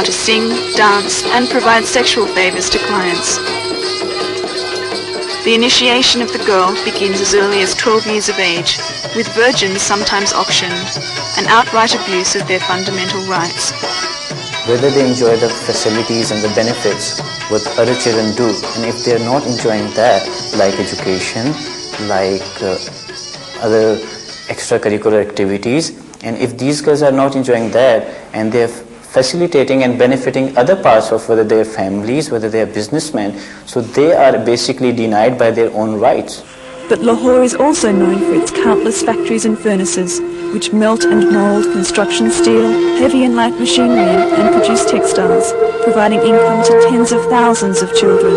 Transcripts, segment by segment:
how to sing, dance, and provide sexual favors to clients. The initiation of the girl begins as early as 12 years of age, with virgins sometimes auctioned, and outright abuse of their fundamental rights. Whether they enjoy the facilities and the benefits what other children do, and if they're not enjoying that, like education, like other extracurricular activities, and if these girls are not enjoying that and they're facilitating and benefiting other parts of whether they're families, whether they're businessmen, so they are basically denied by their own rights. But Lahore is also known for its countless factories and furnaces, which melt and mould construction steel, heavy and light machinery, and produce textiles, providing income to tens of thousands of children.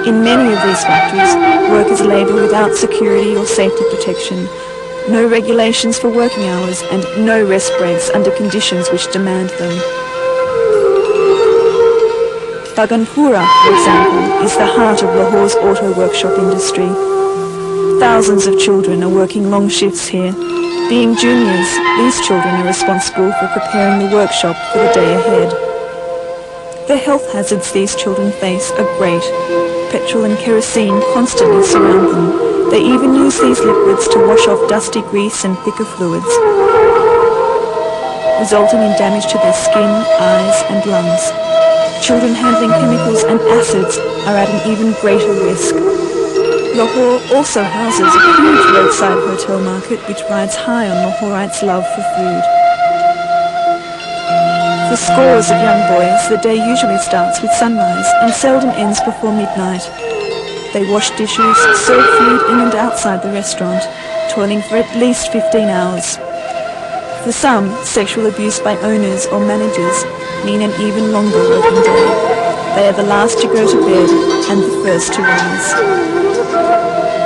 In many of these factories, workers labour without security or safety protection, no regulations for working hours, and no rest breaks under conditions which demand them. Baganpura, for example, is the heart of Lahore's auto workshop industry. Thousands of children are working long shifts here. Being juniors, these children are responsible for preparing the workshop for the day ahead. The health hazards these children face are great. Petrol and kerosene constantly surround them. They even use these liquids to wash off dusty grease and thicker fluids, resulting in damage to their skin, eyes and lungs. Children handling chemicals and acids are at an even greater risk. Lahore also houses a huge roadside hotel market which rides high on Lahorites' love for food. For scores of young boys, the day usually starts with sunrise and seldom ends before midnight. They wash dishes, serve food in and outside the restaurant, toiling for at least 15 hours. For some, sexual abuse by owners or managers mean an even longer working day. They are the last to go to bed and the first to rise.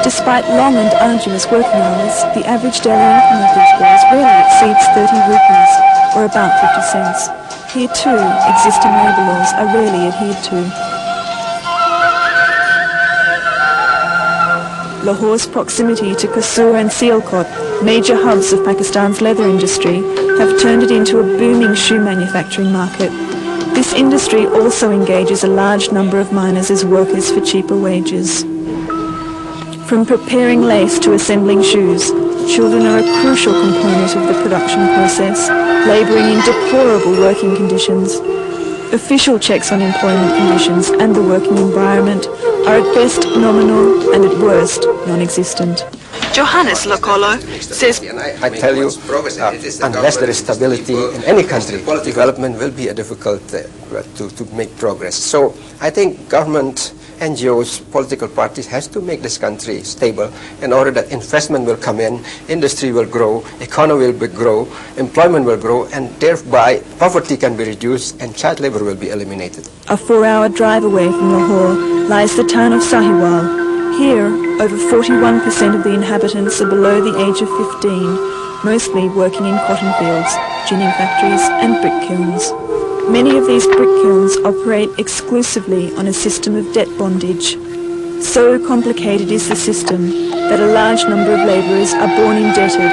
Despite long and arduous working hours, the average daily income of these girls rarely exceeds 30 rupees, or about 50 cents. Here too, existing labour laws are rarely adhered to. Lahore's proximity to Kasur and Sialkot, major hubs of Pakistan's leather industry, have turned it into a booming shoe manufacturing market. This industry also engages a large number of miners as workers for cheaper wages. From preparing lace to assembling shoes, children are a crucial component of the production process, labouring in deplorable working conditions. Official checks on employment conditions and the working environment are at best nominal and at worst non-existent. Johannes Lokolo says, I tell you, unless there is stability in any country, development will be difficult to make progress. So I think government, NGOs, political parties has to make this country stable in order that investment will come in, industry will grow, economy will grow, employment will grow, and thereby poverty can be reduced and child labor will be eliminated. A 4-hour drive away from Lahore lies the town of Sahiwal. Here, over 41% of the inhabitants are below the age of 15, mostly working in cotton fields, ginning factories and brick kilns. Many of these brick kilns operate exclusively on a system of debt bondage. So complicated is the system that a large number of labourers are born indebted,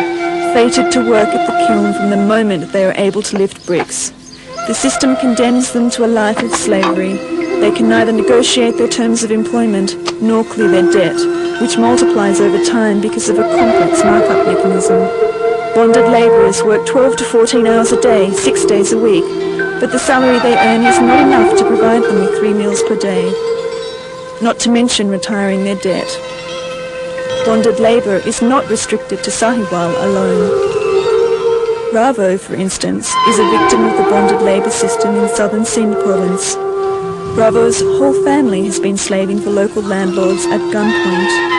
fated to work at the kiln from the moment they are able to lift bricks. The system condemns them to a life of slavery. They can neither negotiate their terms of employment nor clear their debt, which multiplies over time because of a complex markup mechanism. Bonded labourers work 12 to 14 hours a day, 6 days a week, but the salary they earn is not enough to provide them with 3 meals per day, not to mention retiring their debt. Bonded labour is not restricted to Sahiwal alone. Ravo, for instance, is a victim of the bonded labour system in southern Sindh province. Ravo's whole family has been slaving for local landlords at gunpoint.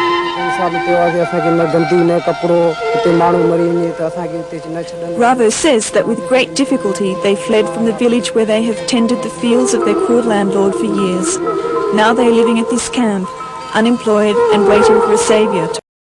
Ravo says that with great difficulty they fled from the village where they have tended the fields of their cruel landlord for years. Now they are living at this camp, unemployed and waiting for a saviour.